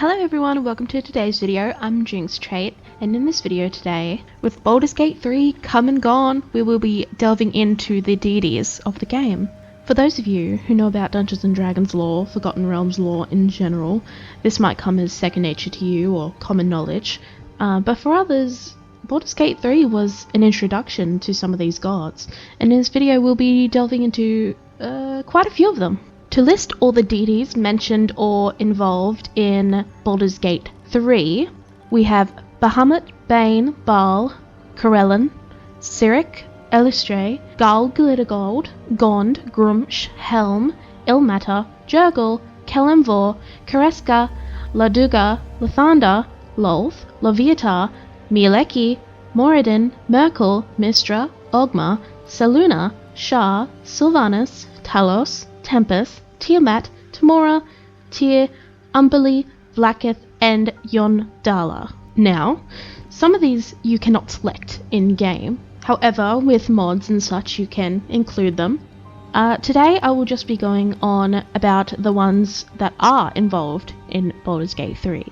Hello everyone, welcome to today's video. I'm Jinx Trait, and in this video today, with Baldurs Gate 3 come and gone, we will be delving into the deities of the game. For those of you who know about Dungeons & Dragons lore, Forgotten Realms lore in general, this might come as second nature to you or common knowledge, but for others, Baldurs Gate 3 was an introduction to some of these gods, and in this video we'll be delving into quite a few of them. To list all the deities mentioned or involved in Baldurs Gate 3, we have Bahamut, Bane, Baal, Corellon, Cyric, Elistre, Gal Glittergold, Gond, Grumsh, Helm, Ilmater, Jurgle, Kelemvor, Kareska, Laduga, Lathander, Lolth, Loviatar, Mieleki, Moradin, Merkel, Mistra, Ogma, Selûne, Shar, Sylvanas, Talos, Tempest, Tiamat, Tamora, Tyr, Umberlee, Vlaakith, and Yondala. Now, some of these you cannot select in-game, however, with mods and such you can include them. Today I will just be going on about the ones that are involved in Baldurs Gate 3.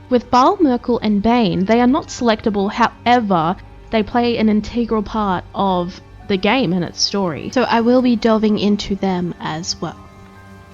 With Baal, Merkel, and Bane, they are not selectable, however, they play an integral part of the game and its story, so I will be delving into them as well.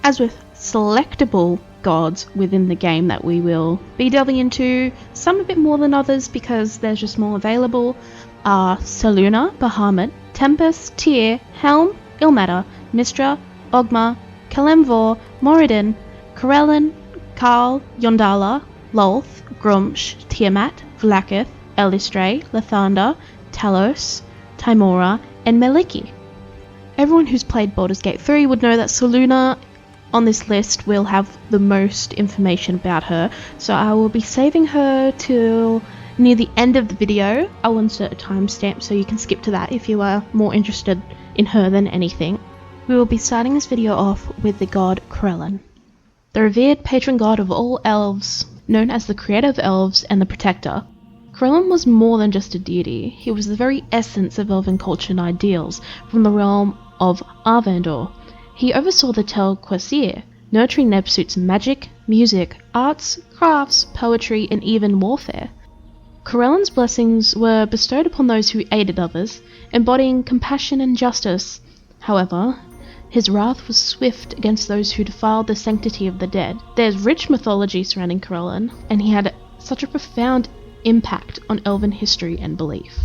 As with selectable gods within the game that we will be delving into, some a bit more than others because there's just more available, are Selûne, Bahamut, Tempest, Tyr, Helm, Ilmater, Mistra, Ogma, Kelemvor, Moradin, Corellon, Karl, Yondala, Lolth, Grumsh, Tiamat, Vlaakith, Elistre, Lathander, Talos, Tymora, and Mieleki. Everyone who's played Baldurs Gate 3 would know that Selûne on this list will have the most information about her, so I will be saving her till near the end of the video. I will insert a timestamp so you can skip to that if you are more interested in her than anything. We will be starting this video off with the god Corellon, the revered patron god of all elves, known as the creator of elves and the protector. Corellon was more than just a deity, he was the very essence of elven culture and ideals from the realm of Arvandor. He oversaw the Tel Quaesir, nurturing their pursuits in magic, music, arts, crafts, poetry, and even warfare. Corellon's blessings were bestowed upon those who aided others, embodying compassion and justice. However, his wrath was swift against those who defiled the sanctity of the dead. There's rich mythology surrounding Corellon, and he had such a profound impact on elven history and belief.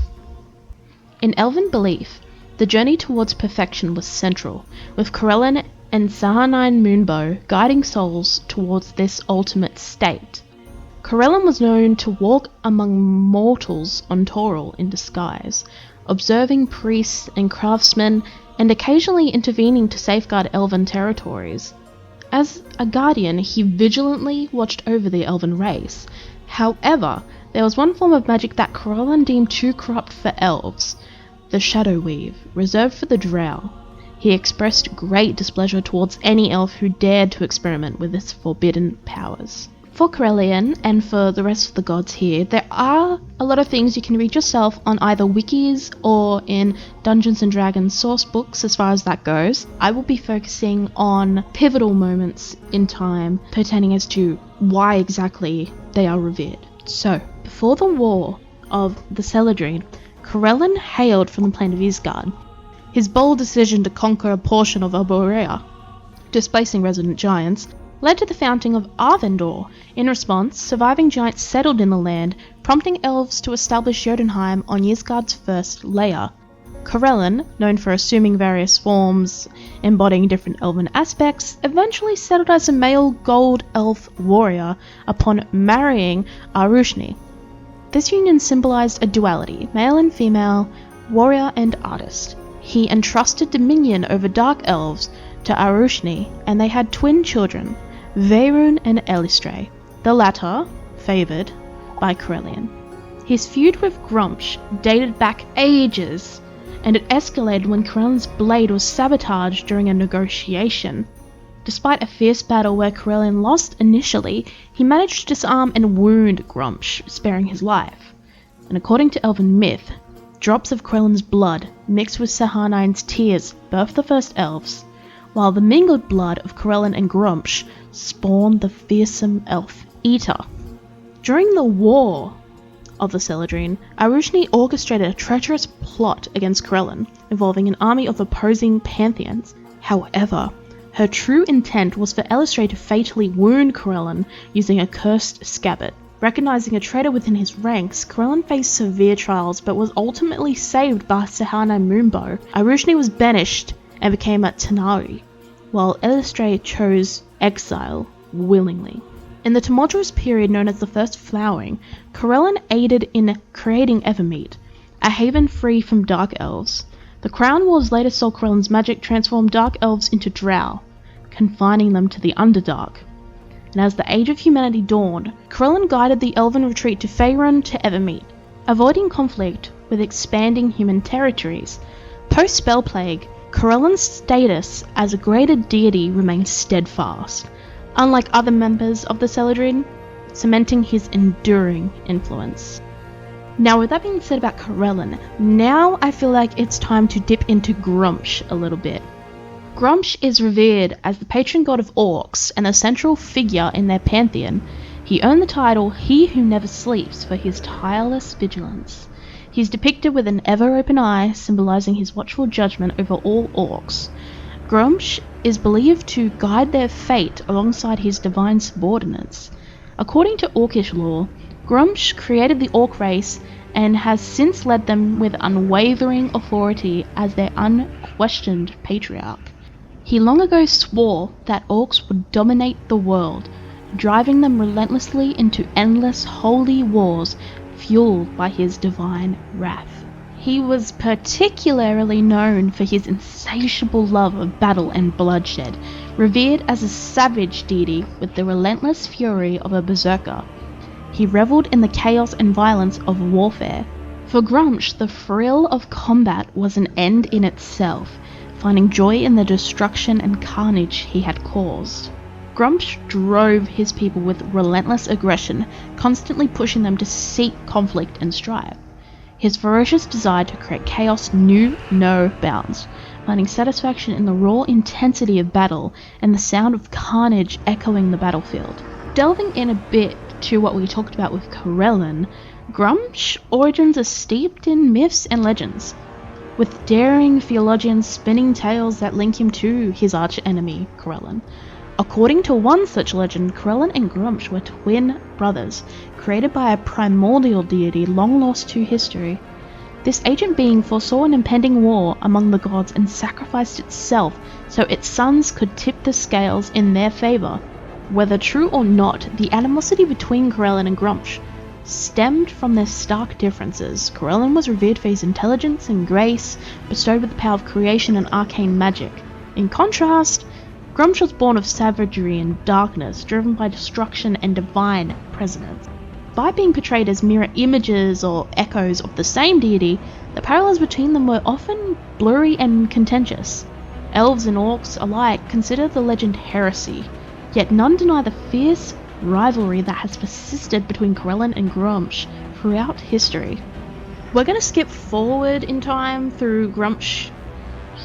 In elven belief, the journey towards perfection was central, with Corellon and Saharnine Moonbow guiding souls towards this ultimate state. Corellon was known to walk among mortals on Toril in disguise, observing priests and craftsmen and occasionally intervening to safeguard elven territories. As a guardian, he vigilantly watched over the elven race. However, there was one form of magic that Corellon deemed too corrupt for elves, the Shadow Weave, reserved for the Drow. He expressed great displeasure towards any elf who dared to experiment with its forbidden powers. For Corellon, and for the rest of the gods here, there are a lot of things you can read yourself on either wikis or in Dungeons & Dragons source books as far as that goes. I will be focusing on pivotal moments in time pertaining as to why exactly they are revered. So, before the War of the Celadrine, Corellon hailed from the plane of Isgard. His bold decision to conquer a portion of Arborea, displacing resident giants, led to the founding of Arvandor. In response, surviving giants settled in the land, prompting elves to establish Jotunheim on Isgard's first layer. Corellon, known for assuming various forms embodying different elven aspects, eventually settled as a male gold elf warrior upon marrying Arushni. This union symbolized a duality, male and female, warrior and artist. He entrusted dominion over dark elves to Arushni, and they had twin children, Faerûn and Elistre, the latter favoured by Corellon. His feud with Grumsh dated back ages, and it escalated when Corellon's blade was sabotaged during a negotiation. Despite a fierce battle where Corellon lost initially, he managed to disarm and wound Grumsh, sparing his life. And according to elven myth, drops of Corellon's blood mixed with Saharnine's tears birthed the first elves, while the mingled blood of Corellon and Grumsh spawned the fearsome elf eater. During the War of the Celadrine, Faerûni orchestrated a treacherous plot against Corellon, involving an army of opposing pantheons. However, her true intent was for Eilistraee to fatally wound Corellon using a cursed scabbard. Recognizing a traitor within his ranks, Corellon faced severe trials but was ultimately saved by Sehana Moonbow. Faerûni was banished and became a Tanari, while Eilistraee chose exile willingly. In the tumultuous period known as the First Flowering, Corellon aided in creating Evermeet, a haven free from Dark Elves. The Crown Wars later saw Corellon's magic transform Dark Elves into Drow, confining them to the Underdark. And as the Age of Humanity dawned, Corellon guided the Elven retreat to Faerûn to Evermeet, avoiding conflict with expanding human territories. Post-Spell Plague, Corellon's status as a graded deity remained steadfast, unlike other members of the Celadrine, cementing his enduring influence. Now, with that being said about Corellon, now I feel like it's time to dip into Gruumsh a little bit. Gruumsh is revered as the patron god of orcs and a central figure in their pantheon. He earned the title He Who Never Sleeps for his tireless vigilance. He's depicted with an ever-open eye, symbolizing his watchful judgment over all orcs. Gruumsh is believed to guide their fate alongside his divine subordinates. According to Orcish lore, Gruumsh created the orc race and has since led them with unwavering authority as their unquestioned patriarch. He long ago swore that orcs would dominate the world, driving them relentlessly into endless holy wars fueled by his divine wrath. He was particularly known for his insatiable love of battle and bloodshed, revered as a savage deity with the relentless fury of a berserker. He revelled in the chaos and violence of warfare. For Gruumsh, the thrill of combat was an end in itself, finding joy in the destruction and carnage he had caused. Gruumsh drove his people with relentless aggression, constantly pushing them to seek conflict and strife. His ferocious desire to create chaos knew no bounds, finding satisfaction in the raw intensity of battle and the sound of carnage echoing the battlefield. Delving in a bit to what we talked about with Corellon, Gruumsh's origins are steeped in myths and legends, with daring theologians spinning tales that link him to his arch-enemy, Corellon. According to one such legend, Corellon and Gruumsh were twin brothers, created by a primordial deity long lost to history. This ancient being foresaw an impending war among the gods and sacrificed itself so its sons could tip the scales in their favour. Whether true or not, the animosity between Corellon and Gruumsh stemmed from their stark differences. Corellon was revered for his intelligence and grace, bestowed with the power of creation and arcane magic. In contrast, Gruumsh was born of savagery and darkness, driven by destruction and divine presence. By being portrayed as mirror images or echoes of the same deity, the parallels between them were often blurry and contentious. Elves and orcs alike consider the legend heresy, yet none deny the fierce rivalry that has persisted between Corellon and Gruumsh throughout history. We're going to skip forward in time through Gruumsh's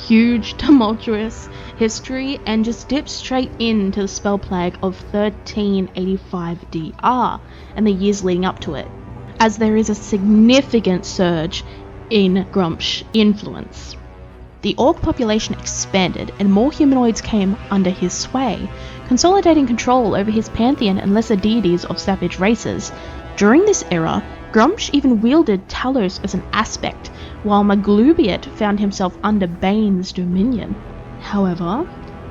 huge, tumultuous history and just dip straight into the spell plague of 1385 DR and the years leading up to it, as there is a significant surge in Gruumsh's influence. The orc population expanded and more humanoids came under his sway, consolidating control over his pantheon and lesser deities of savage races. During this era, Gruumsh even wielded Talos as an aspect, while Maglubiet found himself under Bane's dominion. However,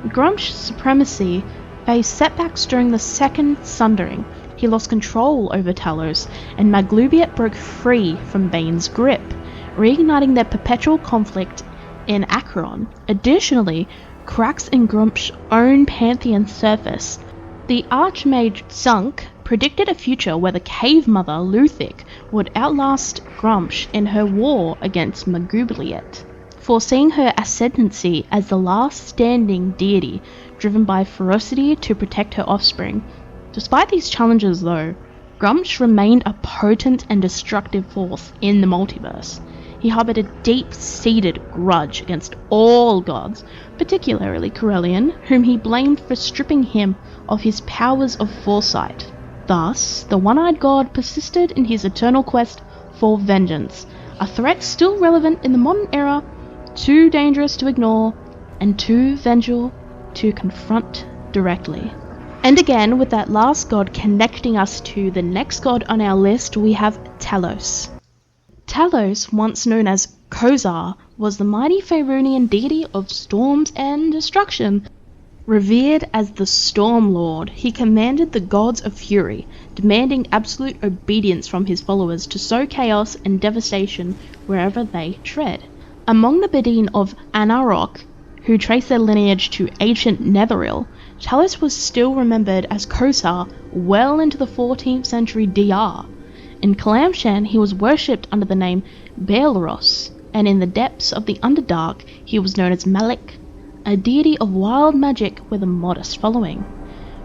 Gruumsh's supremacy faced setbacks during the Second Sundering. He lost control over Talos, and Maglubiet broke free from Bane's grip, reigniting their perpetual conflict in Acheron. Additionally, cracks in Gruumsh's own pantheon surfaced. The Archmage Zunk predicted a future where the cave mother Luthic would outlast Gruumsh in her war against Maglubiet, foreseeing her ascendancy as the last standing deity, driven by ferocity to protect her offspring. Despite these challenges though, Gruumsh remained a potent and destructive force in the multiverse. He harbored a deep-seated grudge against all gods, particularly Corellon, whom he blamed for stripping him of his powers of foresight. Thus, the one-eyed god persisted in his eternal quest for vengeance, a threat still relevant in the modern era, too dangerous to ignore, and too vengeful to confront directly. And again, with that last god connecting us to the next god on our list, we have Talos. Talos, once known as Kozar, was the mighty Faerûnian deity of storms and destruction. Revered as the Storm Lord, he commanded the gods of fury, demanding absolute obedience from his followers to sow chaos and devastation wherever they tread. Among the Bedin of Anarok, who trace their lineage to ancient Netheril, Talos was still remembered as Kozar well into the 14th century DR. In Kalamshan, he was worshipped under the name Baldurs, and in the depths of the Underdark, he was known as Malik, a deity of wild magic with a modest following.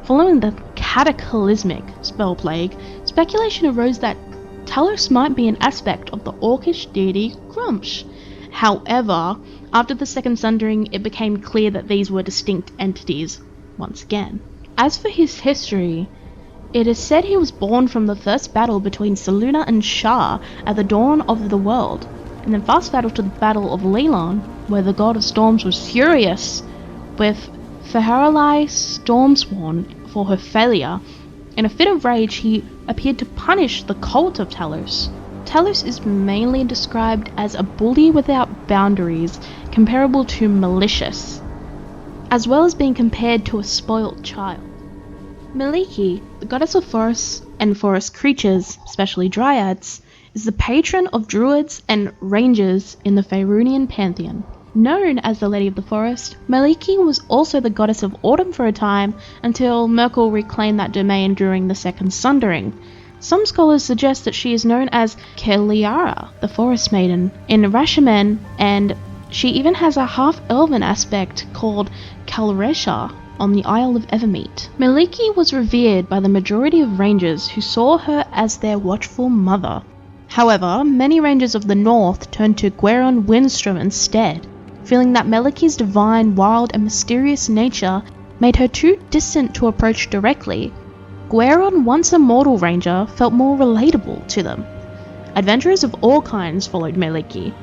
Following the cataclysmic spell plague, speculation arose that Talos might be an aspect of the orcish deity Grumsh. However, after the Second Sundering, it became clear that these were distinct entities once again. As for his history, it is said he was born from the first battle between Selûne and Shar at the dawn of the world, and then fast forward to the Battle of Lelon, where the god of storms was furious with Faerûnian Stormsworn for her failure. In a fit of rage, he appeared to punish the cult of Talos. Talos is mainly described as a bully without boundaries, comparable to malicious, as well as being compared to a spoilt child. Maliki, the goddess of forests and forest creatures, especially dryads, is the patron of druids and rangers in the Faerûnian Pantheon. Known as the Lady of the Forest, Maliki was also the goddess of autumn for a time until Merkel reclaimed that domain during the Second Sundering. Some scholars suggest that she is known as Keliara, the Forest Maiden, in Rashimen, and she even has a half-elven aspect called Kalresha on the Isle of Evermeet. Maliki was revered by the majority of rangers who saw her as their watchful mother. However, many rangers of the north turned to Gweron Windstrom instead, feeling that Maliki's divine, wild and mysterious nature made her too distant to approach directly. Gweron, once a mortal ranger, felt more relatable to them. Adventurers of all kinds followed Maliki,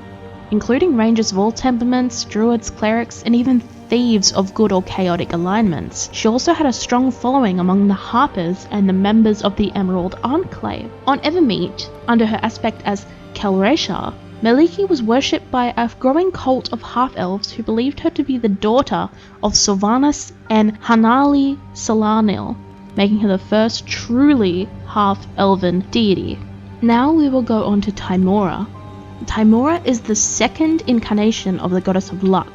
including rangers of all temperaments, druids, clerics, and even thieves of good or chaotic alignments. She also had a strong following among the Harpers and the members of the Emerald Enclave. On Evermeet, under her aspect as Kalresha, Maliki was worshipped by a growing cult of half-elves who believed her to be the daughter of Sylvanas and Hanali Salanil, making her the first truly half-elven deity. Now we will go on to Tymora. Tymora is the second incarnation of the goddess of luck,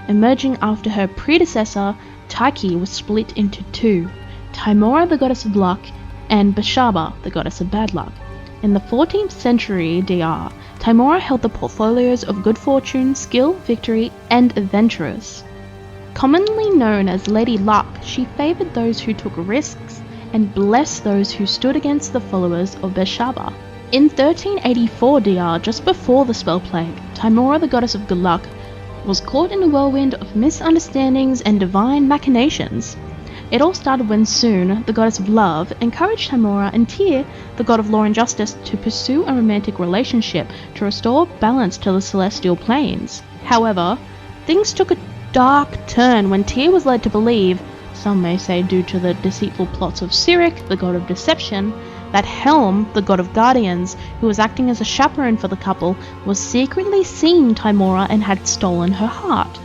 emerging after her predecessor, Tyche, was split into two, Tymora the goddess of luck and Beshaba the goddess of bad luck. In the 14th century DR, Tymora held the portfolios of good fortune, skill, victory, and adventurers. Commonly known as Lady Luck, she favoured those who took risks and blessed those who stood against the followers of Beshaba. In 1384 DR, just before the spell plague, Tymora the goddess of good luck was caught in a whirlwind of misunderstandings and divine machinations. It all started when Soon, the goddess of love, encouraged Tymora and Tyr, the god of law and justice, to pursue a romantic relationship to restore balance to the celestial planes. However, things took a dark turn when Tyr was led to believe, some may say due to the deceitful plots of Cyric, the god of deception, that Helm, the god of guardians, who was acting as a chaperone for the couple, was secretly seeing Tymora and had stolen her heart.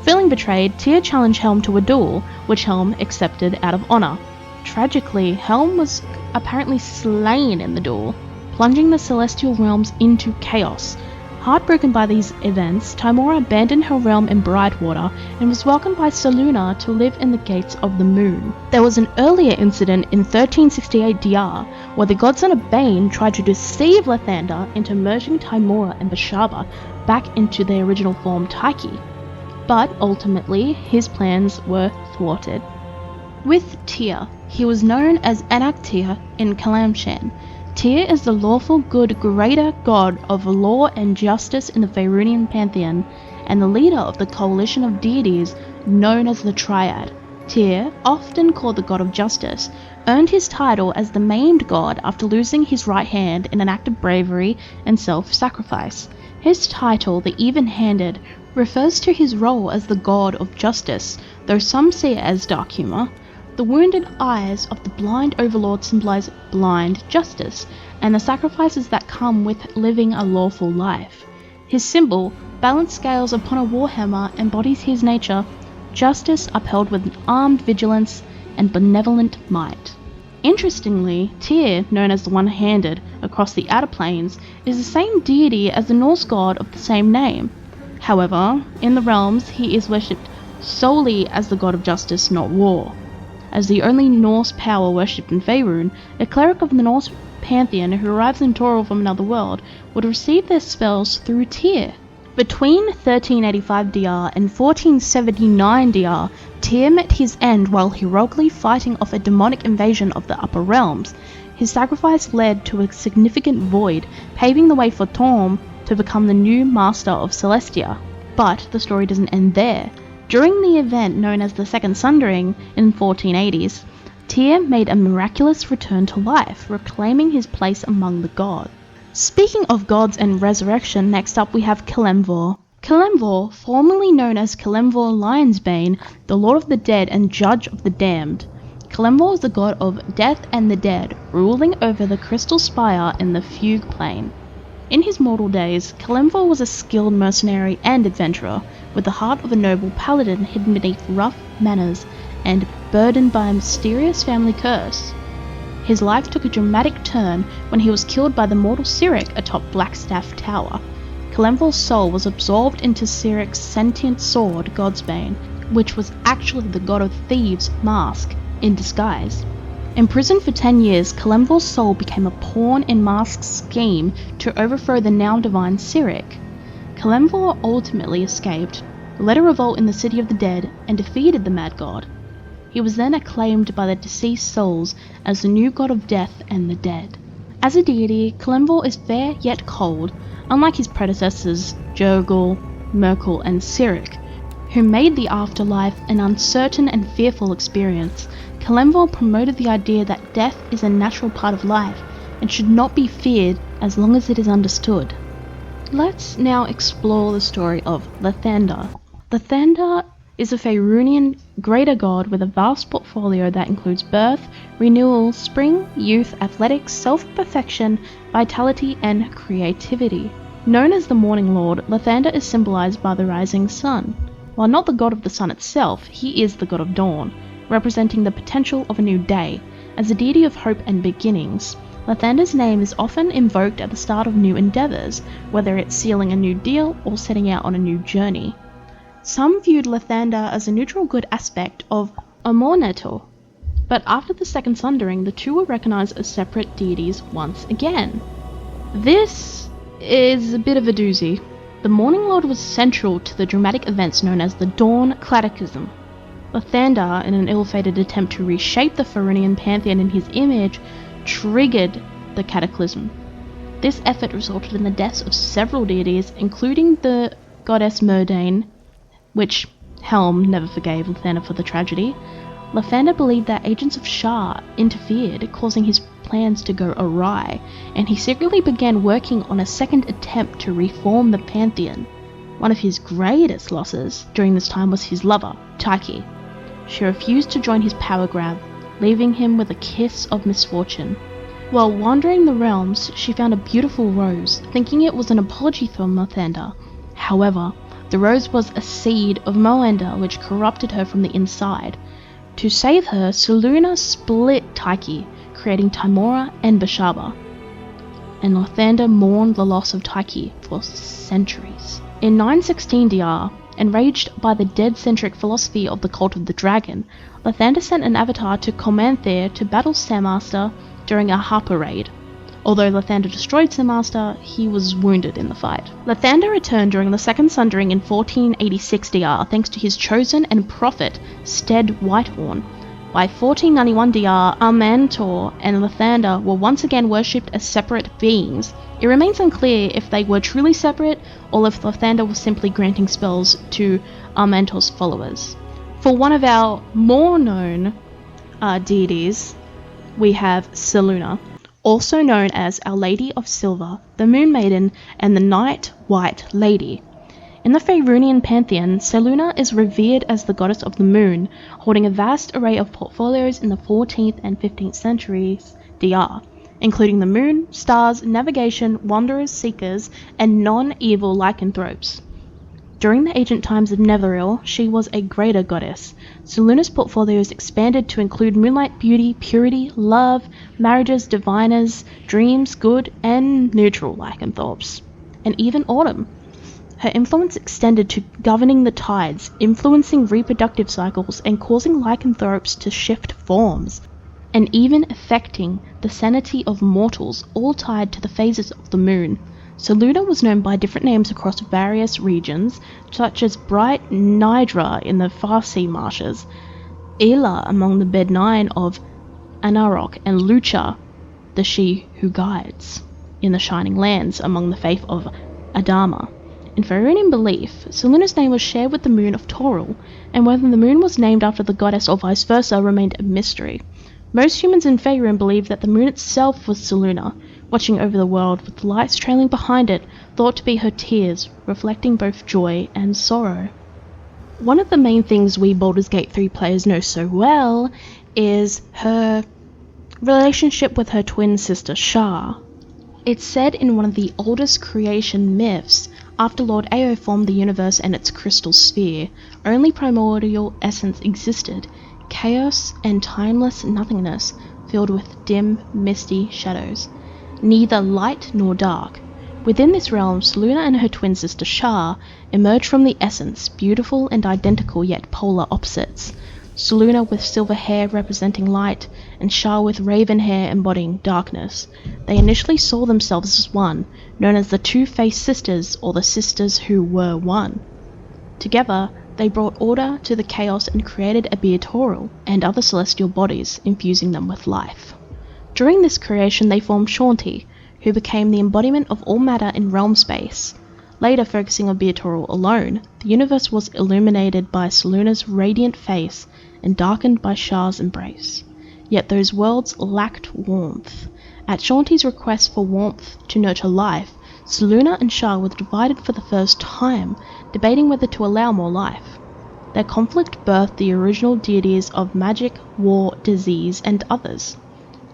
Feeling betrayed, Tyr challenged Helm to a duel, which Helm accepted out of honour. Tragically, Helm was apparently slain in the duel, plunging the celestial realms into chaos. Heartbroken by these events, Tymora abandoned her realm in Brightwater and was welcomed by Selûne to live in the Gates of the Moon. There was an earlier incident in 1368 DR where the godson of Bane tried to deceive Lathander into merging Tymora and Beshaba back into their original form Tyche, but ultimately his plans were thwarted. With Tyr, he was known as Anak Tyr in Kalamshan. Tyr is the lawful good greater god of law and justice in the Faerûnian Pantheon, and the leader of the coalition of deities known as the Triad. Tyr, often called the god of justice, earned his title as the maimed god after losing his right hand in an act of bravery and self-sacrifice. His title, the Even-Handed, refers to his role as the god of justice, though some see it as dark humor. The wounded eyes of the blind overlord symbolize blind justice, and the sacrifices that come with living a lawful life. His symbol, balanced scales upon a warhammer, embodies his nature, justice upheld with armed vigilance and benevolent might. Interestingly, Tyr, known as the One-Handed across the Outer Planes, is the same deity as the Norse god of the same name. However, in the realms he is worshipped solely as the god of justice, not war. As the only Norse power worshipped in Faerûn, a cleric of the Norse Pantheon who arrives in Toril from another world would receive their spells through Tyr. Between 1385 DR and 1479 DR, Tyr met his end while heroically fighting off a demonic invasion of the upper realms. His sacrifice led to a significant void, paving the way for Torm to become the new master of Celestia. But the story doesn't end there. During the event known as the Second Sundering in 1480s, Tyr made a miraculous return to life, reclaiming his place among the gods. Speaking of gods and resurrection, next up we have Kelemvor. Kelemvor, formerly known as Kelemvor Lionsbane, the Lord of the Dead and Judge of the Damned. Kelemvor is the god of death and the dead, ruling over the Crystal Spire in the Fugue Plane. In his mortal days, Kelemvor was a skilled mercenary and adventurer, with the heart of a noble paladin hidden beneath rough manners and burdened by a mysterious family curse. His life took a dramatic turn when he was killed by the mortal Cyric atop Blackstaff Tower. Kelemvor's soul was absorbed into Cyric's sentient sword, Godsbane, which was actually the god of thieves' mask in disguise. Imprisoned for 10 years, Kelemvor's soul became a pawn in Mask's scheme to overthrow the now divine Cyric. Kelemvor ultimately escaped, led a revolt in the City of the Dead, and defeated the mad god. He was then acclaimed by the deceased souls as the new god of death and the dead. As a deity, Kelemvor is fair yet cold, unlike his predecessors Jurgul, Merkul and Cyric, who made the afterlife an uncertain and fearful experience. Kelemvor promoted the idea that death is a natural part of life and should not be feared as long as it is understood. Let's now explore the story of Lathander. Lathander is a Faerûnian greater god with a vast portfolio that includes birth, renewal, spring, youth, athletics, self-perfection, vitality, and creativity. Known as the Morning Lord, Lathander is symbolized by the rising sun. While not the god of the sun itself, he is the god of dawn, representing the potential of a new day. As a deity of hope and beginnings, Lathander's name is often invoked at the start of new endeavors, whether it's sealing a new deal or setting out on a new journey. Some viewed Lathander as a neutral good aspect of Amornetor, but after the Second Sundering, the two were recognized as separate deities once again. This is a bit of a doozy. The Morning Lord was central to the dramatic events known as the Dawn Cataclysm. Lathander, in an ill-fated attempt to reshape the Faerûnian Pantheon in his image, triggered the Cataclysm. This effort resulted in the deaths of several deities, including the goddess Myrdain, which Helm never forgave Lathander for the tragedy. Lathander believed that agents of Shah interfered, causing his plans to go awry, and he secretly began working on a second attempt to reform the Pantheon. One of his greatest losses during this time was his lover, Tyche. She refused to join his power grab, leaving him with a kiss of misfortune. While wandering the realms, she found a beautiful rose, thinking it was an apology from Lathander. However, the rose was a seed of Moander which corrupted her from the inside. To save her, Selûne split Tyche, creating Tymora and Bashaba, and Lathander mourned the loss of Tyche for centuries. In 916 DR, enraged by the dead-centric philosophy of the Cult of the Dragon, Lathander sent an avatar to Comanthir to battle Sammaster during a Harper raid. Although Lathander destroyed Sammaster, he was wounded in the fight. Lathander returned during the Second Sundering in 1486 DR thanks to his chosen and prophet, Stead Whitehorn. By 1491 DR, Amantor and Lathander were once again worshipped as separate beings. It remains unclear if they were truly separate or if Lathander was simply granting spells to Amantor's followers. For one of our more known deities, we have Selûne, also known as Our Lady of Silver, the Moon Maiden, and the Night White Lady. In the Faerûnian Pantheon, Selûne is revered as the goddess of the moon, holding a vast array of portfolios in the 14th and 15th centuries DR, including the moon, stars, navigation, wanderers, seekers, and non-evil lycanthropes. During the ancient times of Netheril, she was a greater goddess. Selûne's portfolios expanded to include moonlight beauty, purity, love, marriages, diviners, dreams, good and neutral lycanthropes, and even autumn. Her influence extended to governing the tides, influencing reproductive cycles, and causing lycanthropes to shift forms, and even affecting the sanity of mortals, all tied to the phases of the moon. Selûne was known by different names across various regions, such as Bright Nidra in the Farsi marshes, Ela among the Bednine of Anarok, and Lucha, the She Who Guides, in the Shining Lands among the faith of Adama. In Faerûnian belief, Selûne's name was shared with the moon of Toril, and whether the moon was named after the goddess or vice versa remained a mystery. Most humans in Faerûn believed that the moon itself was Selûne, watching over the world with the lights trailing behind it, thought to be her tears, reflecting both joy and sorrow. One of the main things we Baldurs Gate 3 players know so well is her relationship with her twin sister Shar. It's said in one of the oldest creation myths, after Lord Ao formed the universe and its crystal sphere, only primordial essence existed, chaos and timeless nothingness filled with dim, misty shadows, neither light nor dark. Within this realm, Selûne and her twin sister Shar emerged from the essence, beautiful and identical yet polar opposites. Selûne with silver hair representing light, and Shar with raven hair embodying darkness. They initially saw themselves as one, known as the Two-Faced Sisters, or the Sisters Who Were One. Together, they brought order to the chaos and created a Beatoril and other celestial bodies, infusing them with life. During this creation, they formed Shanti, who became the embodiment of all matter in realm space. Later, focusing on Beatoril alone, the universe was illuminated by Selûne's radiant face and darkened by Shar's embrace. Yet those worlds lacked warmth. At Shanti's request for warmth to nurture life, Selûne and Shar were divided for the first time, debating whether to allow more life. Their conflict birthed the original deities of magic, war, disease, and others.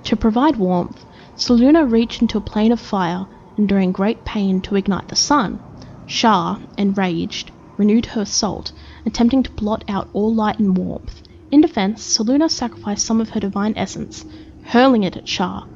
To provide warmth, Selûne reached into a plane of fire, enduring great pain to ignite the sun. Shar, enraged, renewed her assault, attempting to blot out all light and warmth. In defense, Selûne sacrificed some of her divine essence, hurling it at Shar.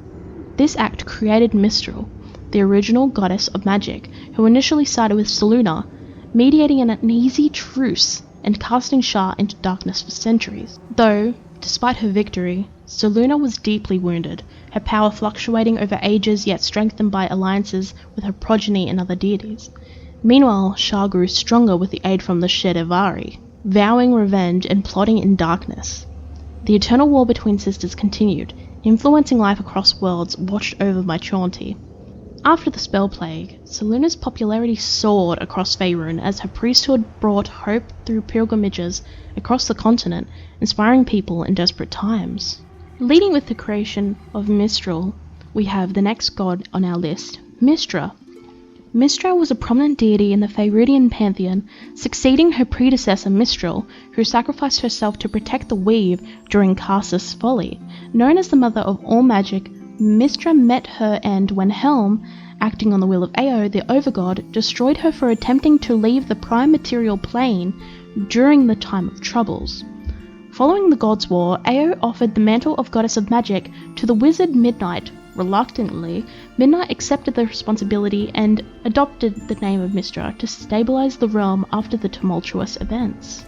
This act created Mistral, the original goddess of magic, who initially sided with Selûne, mediating an uneasy truce and casting Shar into darkness for centuries. Though, despite her victory, Selûne was deeply wounded, her power fluctuating over ages yet strengthened by alliances with her progeny and other deities. Meanwhile, Shar grew stronger with the aid from the Shedevare, vowing revenge and plotting in darkness. The eternal war between sisters continued, influencing life across worlds watched over by Shanti. After the Spell Plague, Selûne's popularity soared across Faerûn as her priesthood brought hope through pilgrimages across the continent, inspiring people in desperate times. Leading with the creation of Mistral, we have the next god on our list, Mystra. Mystra was a prominent deity in the Faerûnian Pantheon, succeeding her predecessor Mistral, who sacrificed herself to protect the weave during Karsus' folly. Known as the mother of all magic, Mystra met her end when Helm, acting on the will of Ao, the overgod, destroyed her for attempting to leave the prime material plane during the time of troubles. Following the Gods' War, Ao offered the mantle of Goddess of Magic to the wizard Midnight. Reluctantly, Midnight accepted the responsibility and adopted the name of Mystra to stabilize the realm after the tumultuous events.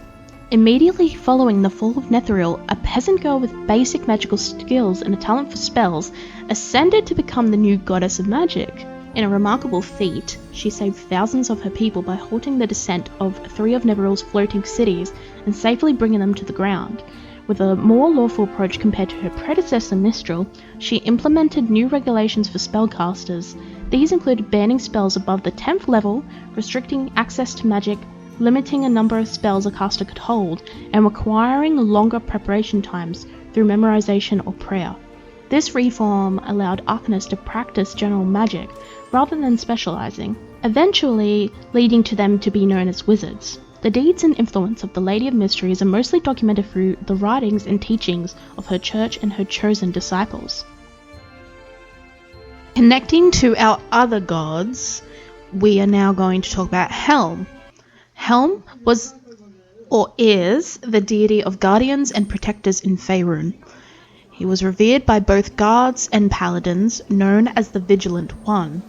Immediately following the fall of Netheril, a peasant girl with basic magical skills and a talent for spells ascended to become the new Goddess of Magic. In a remarkable feat, she saved thousands of her people by halting the descent of 3 of Netheril's floating cities and safely bringing them to the ground. With a more lawful approach compared to her predecessor Mistral, she implemented new regulations for spellcasters. These included banning spells above the 10th level, restricting access to magic, limiting a number of spells a caster could hold, and requiring longer preparation times through memorization or prayer. This reform allowed arcanists to practice general magic rather than specializing, eventually leading to them to be known as wizards. The deeds and influence of the Lady of Mysteries are mostly documented through the writings and teachings of her church and her chosen disciples. Connecting to our other gods, we are now going to talk about Helm. Helm was, or is, the deity of guardians and protectors in Faerûn. He was revered by both guards and paladins, known as the Vigilant One.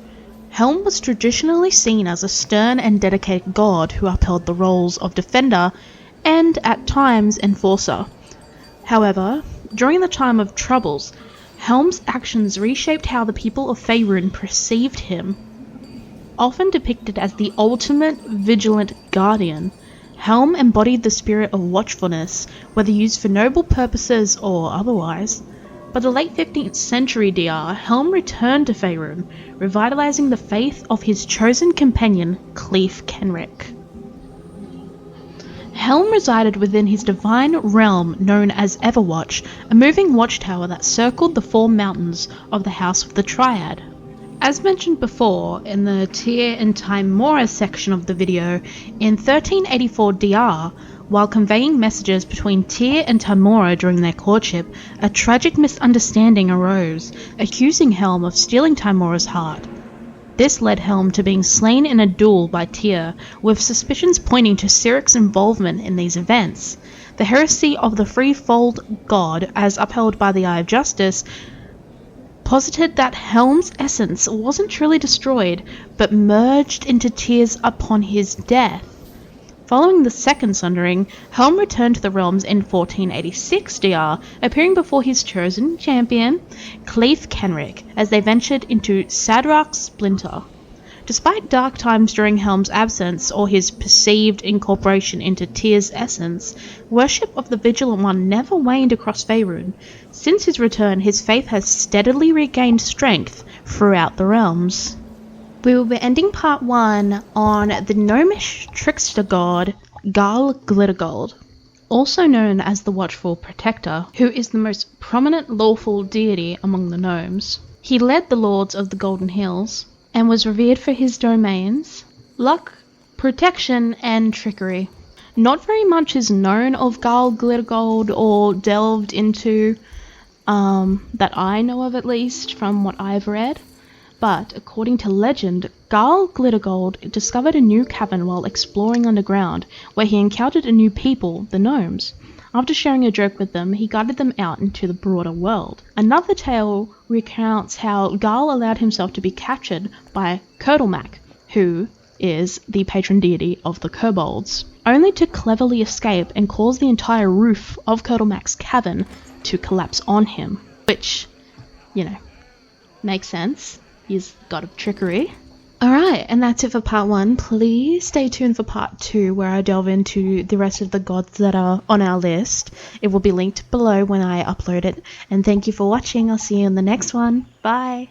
Helm was traditionally seen as a stern and dedicated god who upheld the roles of defender and, at times, enforcer. However, during the time of troubles, Helm's actions reshaped how the people of Faerûn perceived him. Often depicted as the ultimate vigilant guardian, Helm embodied the spirit of watchfulness, whether used for noble purposes or otherwise. By the late 15th century DR, Helm returned to Faerûn, revitalizing the faith of his chosen companion, Cleef Kenric. Helm resided within his divine realm known as Everwatch, a moving watchtower that circled the four mountains of the House of the Triad. As mentioned before in the Tyr and Tymora section of the video, in 1384 DR, while conveying messages between Tyr and Tymora during their courtship, a tragic misunderstanding arose, accusing Helm of stealing Tymora's heart. This led Helm to being slain in a duel by Tyr, with suspicions pointing to Cyric's involvement in these events. The heresy of the threefold god, as upheld by the Eye of Justice, posited that Helm's essence wasn't truly destroyed, but merged into Tyr's upon his death. Following the second sundering, Helm returned to the realms in 1486 DR, appearing before his chosen champion, Cleef Kenric, as they ventured into Sadrak's Splinter. Despite dark times during Helm's absence, or his perceived incorporation into Tyr's essence, worship of the Vigilant One never waned across Faerûn. Since his return, his faith has steadily regained strength throughout the realms. We will be ending part 1 on the gnomish trickster god Garl Glittergold, also known as the Watchful Protector, who is the most prominent lawful deity among the gnomes. He led the Lords of the Golden Hills, and was revered for his domains, luck, protection, and trickery. Not very much is known of Garl Glittergold or delved into, that I know of at least, from what I've read. But, according to legend, Garl Glittergold discovered a new cavern while exploring underground, where he encountered a new people, the gnomes. After sharing a joke with them, he guided them out into the broader world. Another tale recounts how Garl allowed himself to be captured by Curdlemak, who is the patron deity of the kobolds, only to cleverly escape and cause the entire roof of Curdlemak's cavern to collapse on him. Which, makes sense. He's the god of trickery. Alright, and that's it for part 1. Please stay tuned for part 2, where I delve into the rest of the gods that are on our list. It will be linked below when I upload it. And thank you for watching. I'll see you in the next one. Bye!